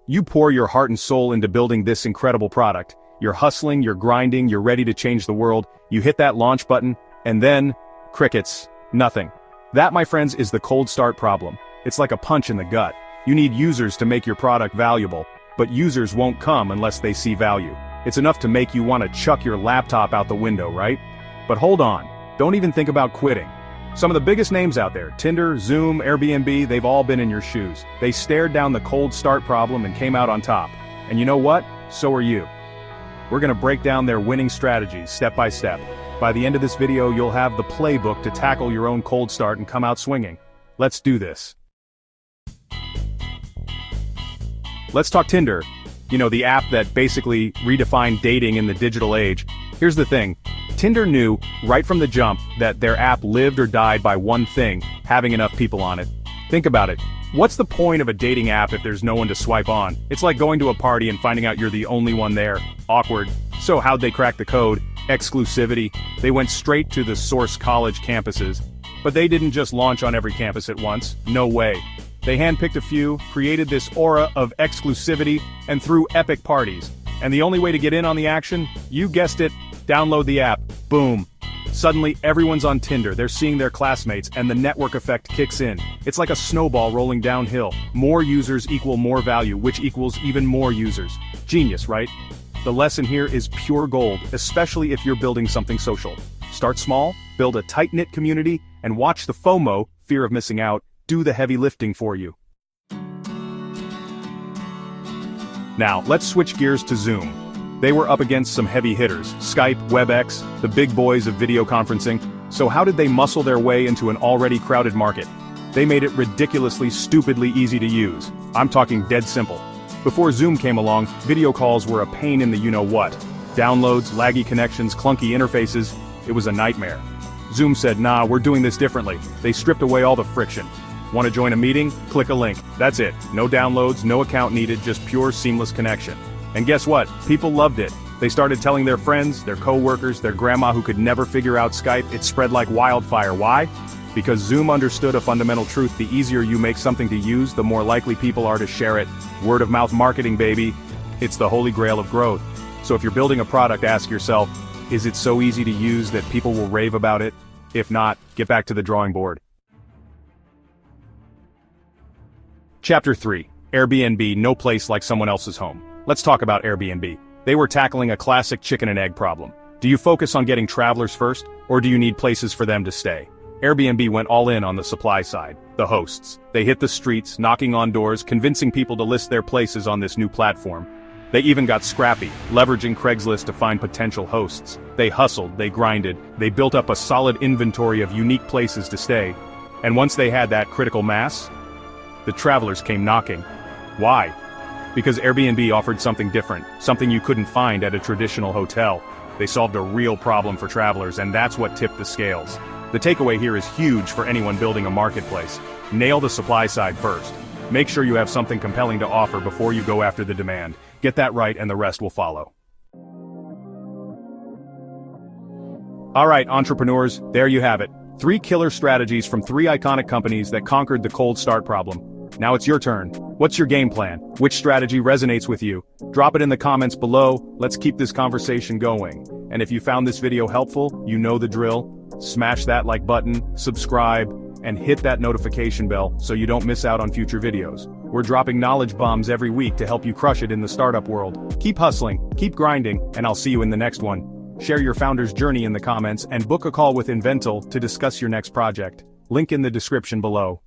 You pour your heart and soul into building this incredible product. You're hustling, you're grinding, you're ready to change the world. You hit that launch button, and then, crickets, nothing. That, my friends, is the cold start problem. It's like a punch in the gut. You need users to make your product valuable, but users won't come unless they see value. It's enough to make you want to chuck your laptop out the window, right? But hold on, don't even think about quitting. Some of the biggest names out there, Tinder, Zoom, Airbnb, they've all been in your shoes. They stared down the cold start problem and came out on top. And you know what? So are you. We're gonna break down their winning strategies step by step. By the end of this video, you'll have the playbook to tackle your own cold start and come out swinging. Let's do this. Let's talk Tinder. You know, the app that basically redefined dating in the digital age. Here's the thing. Tinder knew, right from the jump, that their app lived or died by one thing: having enough people on it. Think about it. What's the point of a dating app if there's no one to swipe on? It's like going to a party and finding out you're the only one there. Awkward. So how'd they crack the code? Exclusivity. They went straight to the source college campuses. But they didn't just launch on every campus at once. No way. They handpicked a few, created this aura of exclusivity, and threw epic parties. And the only way to get in on the action? You guessed it. Download the app. Boom. Suddenly, everyone's on Tinder, they're seeing their classmates, and the network effect kicks in. It's like a snowball rolling downhill. More users equal more value, which equals even more users. Genius, right? The lesson here is pure gold, especially if you're building something social. Start small, build a tight-knit community, and watch the FOMO, fear of missing out, do the heavy lifting for you. Now, let's switch gears to Zoom. They were up against some heavy hitters, Skype, WebEx, the big boys of video conferencing. So how did they muscle their way into an already crowded market? They made it ridiculously, stupidly easy to use. I'm talking dead simple. Before Zoom came along, video calls were a pain in the you-know-what. Downloads, laggy connections, clunky interfaces. It was a nightmare. Zoom said, nah, we're doing this differently. They stripped away all the friction. Want to join a meeting? Click a link. That's it. No downloads, no account needed, just pure seamless connection. And guess what? People loved it. They started telling their friends, their co-workers, their grandma who could never figure out Skype. It spread like wildfire. Why? Because Zoom understood a fundamental truth: the easier you make something to use, the more likely people are to share it. Word of mouth marketing, baby. It's the holy grail of growth. So if you're building a product, ask yourself, is it so easy to use that people will rave about it? If not, get back to the drawing board. Chapter 3. Airbnb, no place like someone else's home. Let's talk about Airbnb. They were tackling a classic chicken and egg problem. Do you focus on getting travelers first, or do you need places for them to stay? Airbnb went all in on the supply side, the hosts. They hit the streets, knocking on doors, convincing people to list their places on this new platform. They even got scrappy, leveraging Craigslist to find potential hosts. They hustled, they grinded, they built up a solid inventory of unique places to stay. And once they had that critical mass, the travelers came knocking. Why? Because Airbnb offered something different, something you couldn't find at a traditional hotel. They solved a real problem for travelers, and that's what tipped the scales. The takeaway here is huge for anyone building a marketplace. Nail the supply side first. Make sure you have something compelling to offer before you go after the demand. Get that right and the rest will follow. Alright, entrepreneurs, there you have it. 3 killer strategies from 3 iconic companies that conquered the cold start problem. Now it's your turn. What's your game plan? Which strategy resonates with you? Drop it in the comments below. Let's keep this conversation going. And if you found this video helpful, you know the drill. Smash that like button, subscribe, and hit that notification bell so you don't miss out on future videos. We're dropping knowledge bombs every week to help you crush it in the startup world. Keep hustling, keep grinding, and I'll see you in the next one. Share your founder's journey in the comments and book a call with Invental to discuss your next project. Link in the description below.